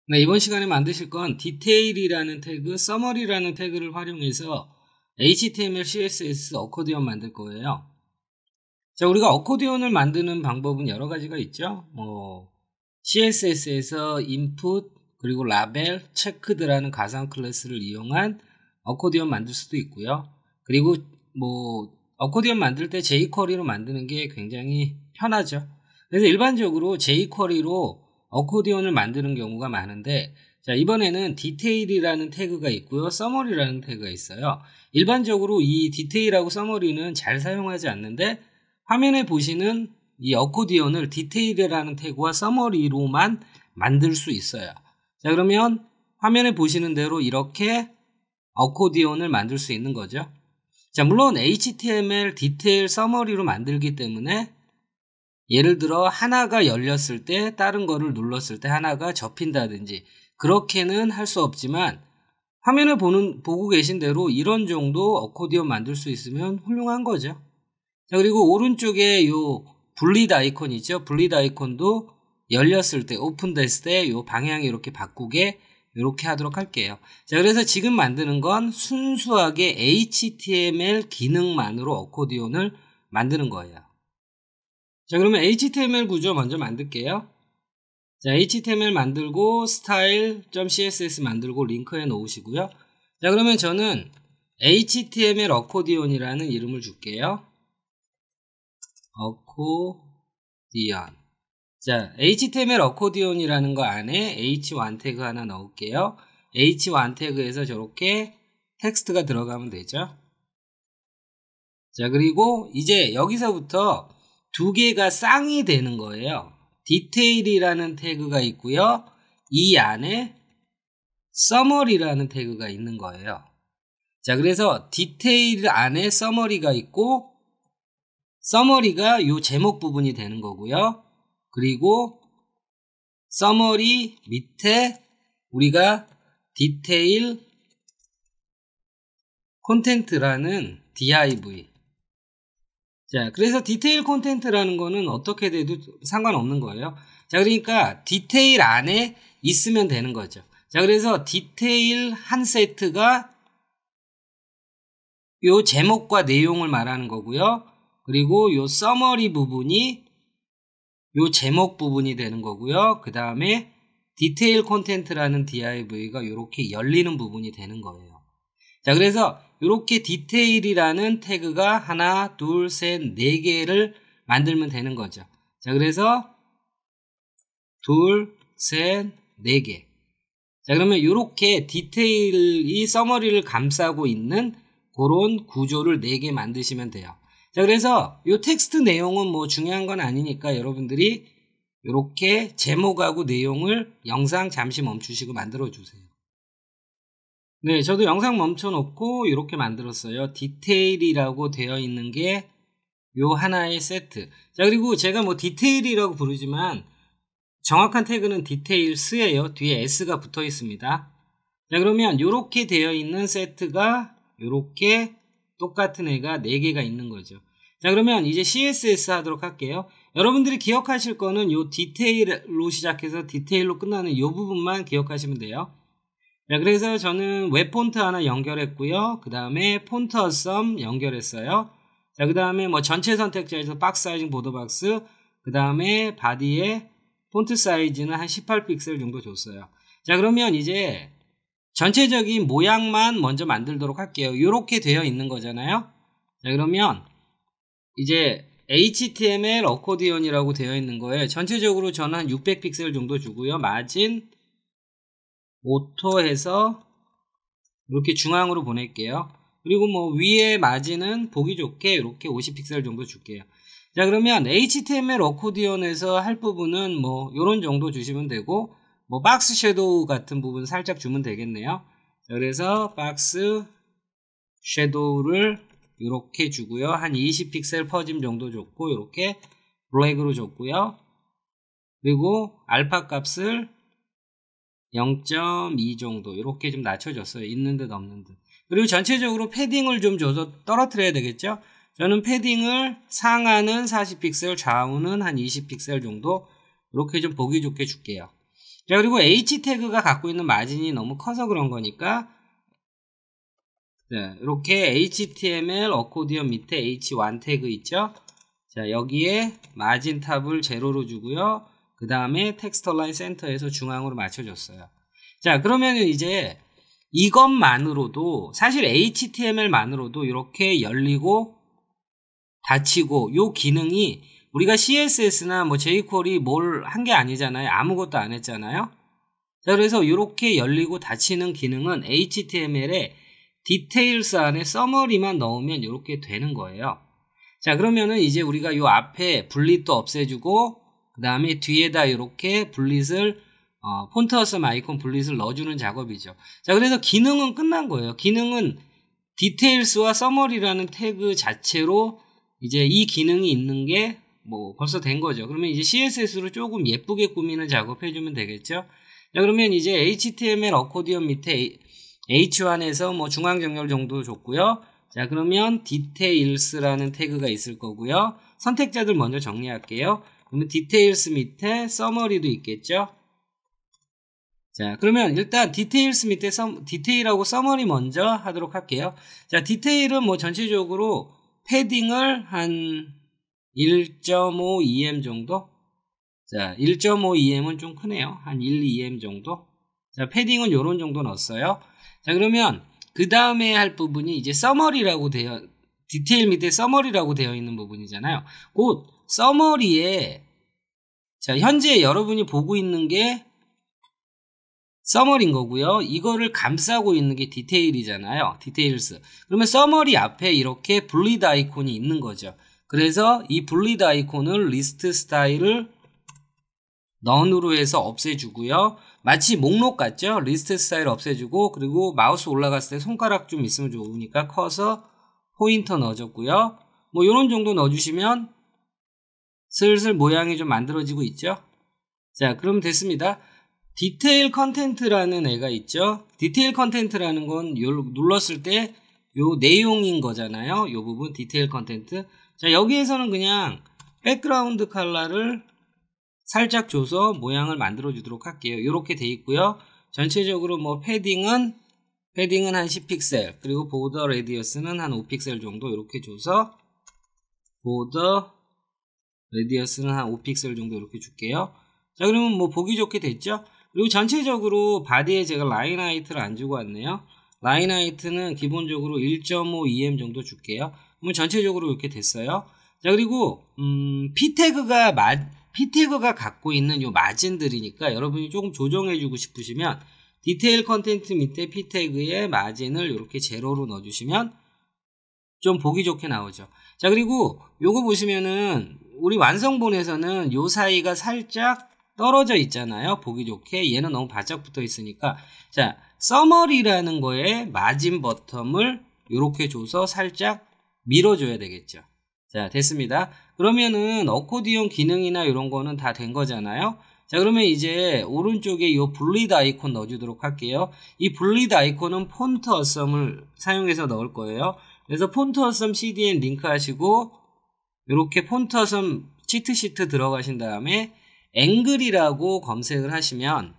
네, 이번 시간에 만드실 건 디테일이라는 태그, 서머리라는 태그를 활용해서 HTML, CSS 어코디언 만들 거예요. 자, 우리가 어코디언을 만드는 방법은 여러 가지가 있죠. CSS에서 input, 그리고 라벨, 체크드라는 가상 클래스를 이용한 어코디언 만들 수도 있고요. 그리고 어코디언 만들 때 jQuery로 만드는 게 굉장히 편하죠. 그래서 일반적으로 jQuery로 어코디언을 만드는 경우가 많은데, 자, 이번에는 디테일이라는 태그가 있고요, 서머리라는 태그가 있어요. 일반적으로 이 디테일하고 서머리는 잘 사용하지 않는데, 화면에 보시는 이 어코디언을 디테일이라는 태그와 서머리로만 만들 수 있어요. 자, 그러면 화면에 보시는 대로 이렇게 어코디언을 만들 수 있는 거죠. 자, 물론 HTML 디테일 서머리로 만들기 때문에 예를 들어 하나가 열렸을 때 다른 거를 눌렀을 때 하나가 접힌다든지 그렇게는 할 수 없지만, 화면에 보고 계신 대로 이런 정도 어코디언 만들 수 있으면 훌륭한 거죠. 자, 그리고 오른쪽에 요 분리드 아이콘 있죠. 분리드 아이콘도 열렸을 때, 오픈됐을 때 요 방향이 이렇게 바꾸게 이렇게 하도록 할게요. 자, 그래서 지금 만드는 건 순수하게 HTML 기능만으로 어코디언을 만드는 거예요. 자, 그러면 HTML 구조 먼저 만들게요. 자, HTML 만들고 style.css 만들고 링크해 놓으시고요. 자, 그러면 저는 HTML 어코디언이라는 이름을 줄게요. 어코디언. 자, HTML 어코디언이라는 거 안에 h1 태그 하나 넣을게요. h1 태그에서 저렇게 텍스트가 들어가면 되죠. 자, 그리고 이제 여기서부터 두 개가 쌍이 되는 거예요. 디테일이라는 태그가 있고요, 이 안에 서머리라는 태그가 있는 거예요. 자, 그래서 디테일 안에 서머리가 있고, 서머리가 요 제목 부분이 되는 거고요. 그리고 서머리 밑에 우리가 디테일 콘텐트라는 div. 자, 그래서 디테일 콘텐트라는 거는 어떻게 돼도 상관없는 거예요. 자, 그러니까 디테일 안에 있으면 되는 거죠. 자, 그래서 디테일 한 세트가 요 제목과 내용을 말하는 거고요. 그리고 요 서머리 부분이 요 제목 부분이 되는 거고요. 그 다음에 디테일 콘텐트라는 div가 이렇게 열리는 부분이 되는 거예요. 자, 그래서 이렇게 디테일이라는 태그가 하나, 둘, 셋, 네 개를 만들면 되는 거죠. 자, 그래서 둘, 셋, 네 개. 자, 그러면 이렇게 디테일이 서머리를 감싸고 있는 그런 구조를 4개 만드시면 돼요. 자, 그래서 이 텍스트 내용은 중요한 건 아니니까 여러분들이 이렇게 제목하고 내용을 영상 잠시 멈추시고 만들어 주세요. 네, 저도 영상 멈춰놓고 이렇게 만들었어요. 디테일이라고 되어 있는 게 요 하나의 세트. 자, 그리고 제가 디테일이라고 부르지만 정확한 태그는 디테일스예요. 뒤에 s가 붙어 있습니다. 자, 그러면 이렇게 되어 있는 세트가 이렇게 똑같은 애가 4개가 있는 거죠. 자, 그러면 이제 CSS 하도록 할게요. 여러분들이 기억하실 거는 요 디테일로 시작해서 디테일로 끝나는 요 부분만 기억하시면 돼요. 자, 그래서 저는 웹 폰트 하나 연결했고요. 그 다음에 폰트 어썸 연결했어요. 자, 그 다음에 전체 선택자에서 박스 사이징 보더 박스, 그 다음에 바디에 폰트 사이즈는 한 18픽셀 정도 줬어요. 자, 그러면 이제 전체적인 모양만 먼저 만들도록 할게요. 이렇게 되어 있는 거잖아요. 자, 그러면 이제 HTML 어코디언이라고 되어 있는 거에 전체적으로 저는 한 600픽셀 정도 주고요. 마진 오토 해서 이렇게 중앙으로 보낼게요. 그리고 위에 마진은 보기 좋게 이렇게 50픽셀 정도 줄게요. 자, 그러면 HTML 어코디언에서 할 부분은 요런 정도 주시면 되고, 박스 섀도우 같은 부분 살짝 주면 되겠네요. 자, 그래서 박스 섀도우를 이렇게 주고요. 한 20픽셀 퍼짐 정도 줬고, 이렇게 블랙으로 줬고요. 그리고 알파 값을 0.2 정도 이렇게 좀 낮춰줬어요. 있는 듯 없는 듯. 그리고 전체적으로 패딩을 좀 줘서 떨어뜨려야 되겠죠. 저는 패딩을 상하는 40픽셀, 좌우는 한 20픽셀 정도 이렇게 좀 보기 좋게 줄게요. 자, 그리고 H 태그가 갖고 있는 마진이 너무 커서 그런 거니까, 자, 이렇게 HTML 어코디언 밑에 H1 태그 있죠? 자, 여기에 마진 탑을 제로로 주고요. 그 다음에 텍스트 얼라인 센터에서 중앙으로 맞춰줬어요. 자, 그러면 이제 이것만으로도, 사실 HTML만으로도 이렇게 열리고 닫히고, 요 기능이 우리가 CSS나 뭐 jQuery 뭘 한 게 아니잖아요. 아무것도 안 했잖아요. 자, 그래서 이렇게 열리고 닫히는 기능은 HTML에 디테일스 안에 서머리만 넣으면 이렇게 되는 거예요. 자, 그러면은 이제 우리가 요 앞에 분릿도 없애주고, 그 다음에 뒤에다 이렇게 분릿을, 폰트 어썸 아이콘 분릿을 넣어주는 작업이죠. 자, 그래서 기능은 끝난 거예요. 기능은 디테일스와 서머리라는 태그 자체로 이제 이 기능이 있는 게 뭐 벌써 된 거죠. 그러면 이제 CSS로 조금 예쁘게 꾸미는 작업 해주면 되겠죠. 자, 그러면 이제 HTML 어코디언 밑에 H1에서 뭐 중앙 정렬 정도 줬고요. 자, 그러면 디테일스라는 태그가 있을 거고요. 선택자들 먼저 정리할게요. 그러면 디테일스 밑에 서머리도 있겠죠. 자, 그러면 일단 디테일스 밑에 디테일하고 서머리 먼저 하도록 할게요. 자, 디테일은 뭐 전체적으로 패딩을 한 1.5 EM 정도? 자, 1.5 EM은 좀 크네요. 한 1, 2M 정도? 자, 패딩은 요런 정도 넣었어요. 자, 그러면 그 다음에 할 부분이 이제 서머리라고 디테일 밑에 서머리라고 되어 있는 부분이잖아요. 그 서머리에, 자, 현재 여러분이 보고 있는 게 서머리인 거고요. 이거를 감싸고 있는 게 디테일이잖아요. 디테일스. 그러면 서머리 앞에 이렇게 분리드 아이콘이 있는 거죠. 그래서 이 분리드 아이콘을 리스트 스타일을 none으로 해서 없애주고요. 마치 목록 같죠? 리스트 스타일 없애주고, 그리고 마우스 올라갔을 때 손가락 좀 있으면 좋으니까 커서 포인터 넣어줬고요. 뭐 요런 정도 넣어주시면 슬슬 모양이 좀 만들어지고 있죠? 자, 그럼 됐습니다. 디테일 컨텐트라는 애가 있죠? 디테일 컨텐트라는 건 눌렀을 때 요 내용인 거잖아요. 요 부분 디테일 컨텐트. 자, 여기에서는 그냥 백그라운드 컬러를 살짝 줘서 모양을 만들어 주도록 할게요. 이렇게 돼 있고요. 전체적으로 뭐 패딩은 한 10픽셀, 그리고 보더 레디어스는 한 5픽셀 정도 이렇게 줘서 보더 레디어스는 한 5픽셀 정도 이렇게 줄게요. 자, 그러면 뭐 보기 좋게 됐죠? 그리고 전체적으로 바디에 제가 라인 하이트를 안 주고 왔네요. 라인 하이트는 기본적으로 1.5 EM 정도 줄게요. 그러면 전체적으로 이렇게 됐어요. 자, 그리고 P 태그가 갖고 있는 요 마진들이니까 여러분이 조금 조정해 주고 싶으시면 디테일 컨텐트 밑에 P 태그의 마진을 이렇게 제로로 넣어 주시면 좀 보기 좋게 나오죠. 자, 그리고 요거 보시면은 우리 완성본에서는 요 사이가 살짝 떨어져 있잖아요. 보기 좋게. 얘는 너무 바짝 붙어 있으니까. 자, 서머리라는 거에 마진 버텀을 이렇게 줘서 살짝 밀어줘야 되겠죠. 자, 됐습니다. 그러면은 어코디언 기능이나 이런 거는 다 된 거잖아요. 자, 그러면 이제 오른쪽에 이 분리드 아이콘 넣어주도록 할게요. 이 분리드 아이콘은 폰트 어썸을 사용해서 넣을 거예요. 그래서 폰트 어썸 CDN 링크 하시고 이렇게 폰트 어썸 치트시트 들어가신 다음에 앵글이라고 검색을 하시면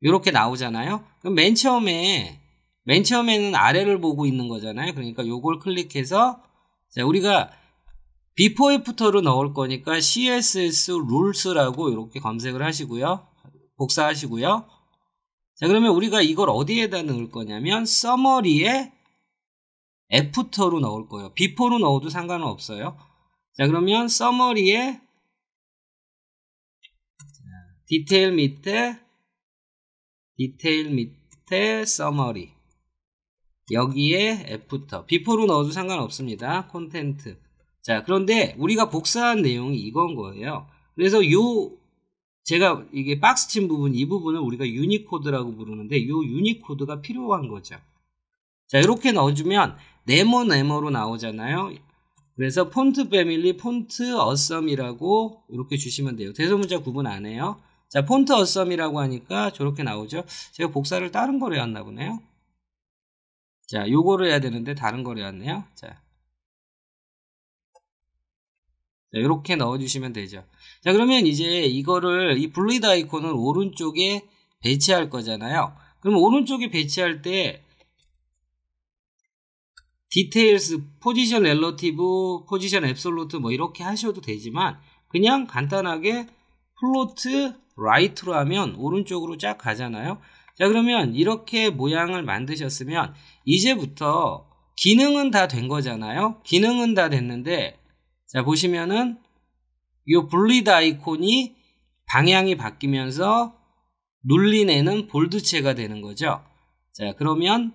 이렇게 나오잖아요. 그럼 맨 처음에는 아래를 보고 있는 거잖아요. 그러니까 요걸 클릭해서, 자, 우리가 비포 애프터로 넣을 거니까 CSS 룰스라고 이렇게 검색을 하시고요. 복사하시고요. 자, 그러면 우리가 이걸 어디에다 넣을 거냐면 서머리에 애프터로 넣을 거예요. 비포로 넣어도 상관은 없어요. 자, 그러면 서머리에 디테일 밑에 서머리, 여기에 애프터, 비포로 넣어도 상관없습니다. 콘텐트. 자, 그런데 우리가 복사한 내용이 이건 거예요. 그래서 제가 이게 박스 친 부분, 이 부분을 우리가 유니코드라고 부르는데 이 유니코드가 필요한 거죠. 자, 이렇게 넣어주면 네모로 나오잖아요. 그래서 폰트 패밀리, 폰트 어썸이라고 이렇게 주시면 돼요. 대소문자 구분 안 해요. 자, 폰트 어썸이라고 하니까 저렇게 나오죠. 제가 복사를 다른 거로 해왔나 보네요. 자, 요거를 해야 되는데 다른 거로 해왔네요. 자, 자, 이렇게 넣어주시면 되죠. 자, 그러면 이제 이거를 이 블리드 아이콘을 오른쪽에 배치할 거잖아요. 그럼 오른쪽에 배치할 때 디테일스, 포지션 렐러티브, 포지션 앱솔루트 뭐 이렇게 하셔도 되지만 그냥 간단하게 플로트 라이트로 하면 오른쪽으로 쫙 가잖아요. 자, 그러면 이렇게 모양을 만드셨으면 이제부터 기능은 다 된 거잖아요. 기능은 다 됐는데 자, 보시면은 이 블리드 아이콘이 방향이 바뀌면서 눌린 애는 볼드체가 되는 거죠. 자, 그러면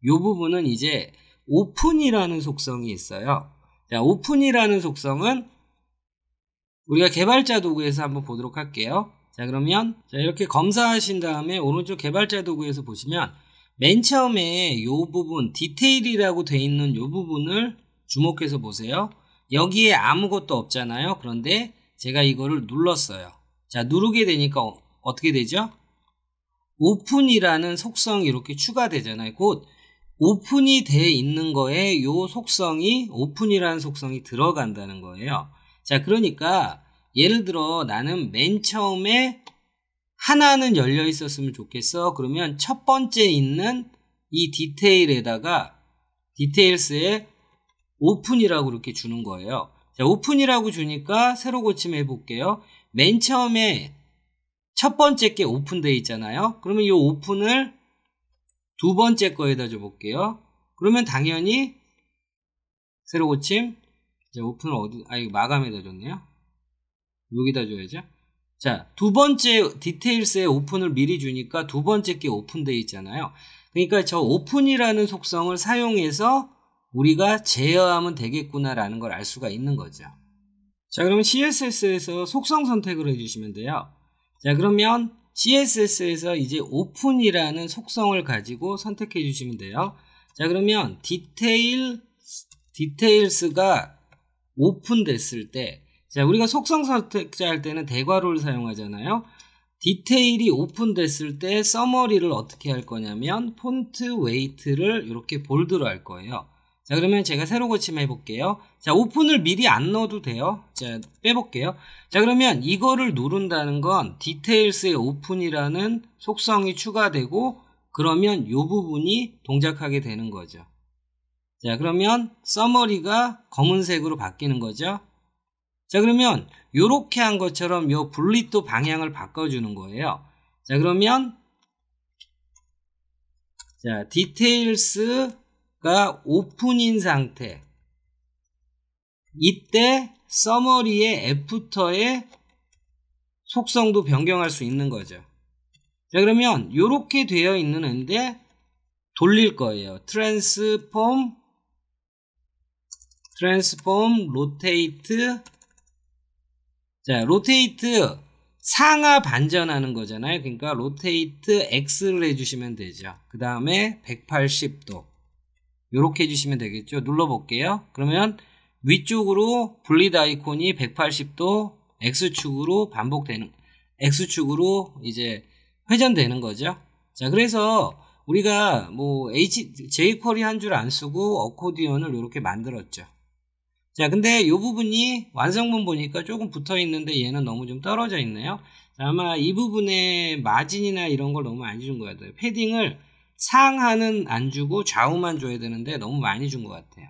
이 부분은 이제 오픈이라는 속성이 있어요. 자, 오픈이라는 속성은 우리가 개발자 도구에서 한번 보도록 할게요. 자, 그러면 자, 이렇게 검사하신 다음에 오른쪽 개발자 도구에서 보시면 맨 처음에 이 부분 디테일이라고 돼 있는 이 부분을 주목해서 보세요. 여기에 아무것도 없잖아요. 그런데 제가 이거를 눌렀어요. 자, 누르게 되니까 어떻게 되죠? 오픈이라는 속성이 이렇게 추가되잖아요. 곧 오픈이 돼 있는 거에 이 속성이 오픈이라는 속성이 들어간다는 거예요. 자, 그러니까 예를 들어 나는 맨 처음에 하나는 열려 있었으면 좋겠어. 그러면 첫 번째 있는 이 디테일에다가 디테일스에 오픈이라고 이렇게 주는 거예요. 자, 오픈이라고 주니까 새로 고침해 볼게요. 맨 처음에 첫 번째 게 오픈되어 있잖아요. 그러면 이 오픈을 두 번째 거에다 줘 볼게요. 그러면 당연히 새로 고침. 자, 오픈을 어디, 이거 마감에다 줬네요. 여기다 줘야죠. 자, 두 번째 디테일스에 오픈을 미리 주니까 두 번째 게 오픈되어 있잖아요. 그러니까 저 오픈이라는 속성을 사용해서 우리가 제어하면 되겠구나라는 걸 알 수가 있는 거죠. 자, 그러면 CSS에서 속성 선택을 해주시면 돼요. 자, 그러면 CSS에서 이제 오픈이라는 속성을 가지고 선택해 주시면 돼요. 자, 그러면 디테일스가 오픈됐을 때, 자, 우리가 속성 선택할 때는 대괄호를 사용하잖아요. 디테일이 오픈됐을 때 서머리를 어떻게 할 거냐면 폰트 웨이트를 이렇게 볼드로 할 거예요. 자, 그러면 제가 새로 고침 해볼게요. 자, 오픈을 미리 안 넣어도 돼요. 자, 빼볼게요. 자, 그러면 이거를 누른다는 건 디테일스의 오픈이라는 속성이 추가되고 그러면 이 부분이 동작하게 되는 거죠. 자, 그러면 서머리가 검은색으로 바뀌는 거죠. 자, 그러면 이렇게 한 것처럼 요 블리또 방향을 바꿔주는 거예요. 자, 그러면 자, 디테일스가 오픈인 상태. 이때 서머리의 애프터의 속성도 변경할 수 있는 거죠. 자, 그러면 이렇게 되어 있는 애인데 돌릴 거예요. 트랜스폼, 로테이트. 자, 로테이트 상하 반전하는 거잖아요. 그러니까 로테이트 X를 해주시면 되죠. 그 다음에 180도 이렇게 해주시면 되겠죠. 눌러볼게요. 그러면 위쪽으로 블리드 아이콘이 180도 X축으로 반복되는, X축으로 이제 회전되는 거죠. 자, 그래서 우리가 뭐 jQuery 한 줄 안 쓰고 어코디언을 이렇게 만들었죠. 자, 근데 이 부분이 완성본 보니까 조금 붙어 있는데 얘는 너무 좀 떨어져 있네요. 자, 아마 이 부분에 마진이나 이런 걸 너무 많이 준 것 같아요. 패딩을 상하는 안 주고 좌우만 줘야 되는데 너무 많이 준 것 같아요.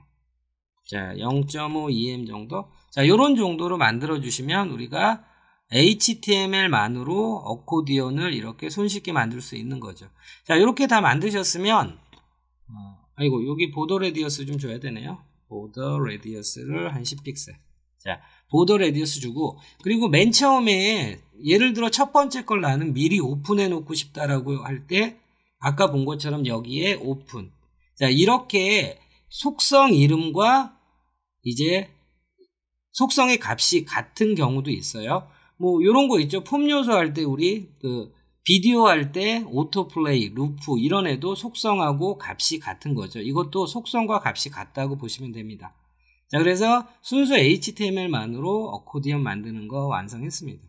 자, 0.5 EM 정도. 자, 요런 정도로 만들어 주시면 우리가 HTML만으로 어코디언을 이렇게 손쉽게 만들 수 있는 거죠. 자, 이렇게 다 만드셨으면 아이고, 여기 보더 레디어스 좀 줘야 되네요. 보더 레디어스를 한 10픽셀. 자, 보더 레디어스 주고, 그리고 맨 처음에 예를 들어 첫 번째 걸 나는 미리 오픈해 놓고 싶다라고 할 때 아까 본 것처럼 여기에 오픈. 자, 이렇게 속성 이름과 이제 속성의 값이 같은 경우도 있어요. 뭐 요런 거 있죠. 폼 요소 할 때 우리 그 비디오 할 때 오토플레이, 루프 이런 애도 속성하고 값이 같은 거죠. 이것도 속성과 값이 같다고 보시면 됩니다. 자, 그래서 순수 HTML만으로 어코디언 만드는 거 완성했습니다.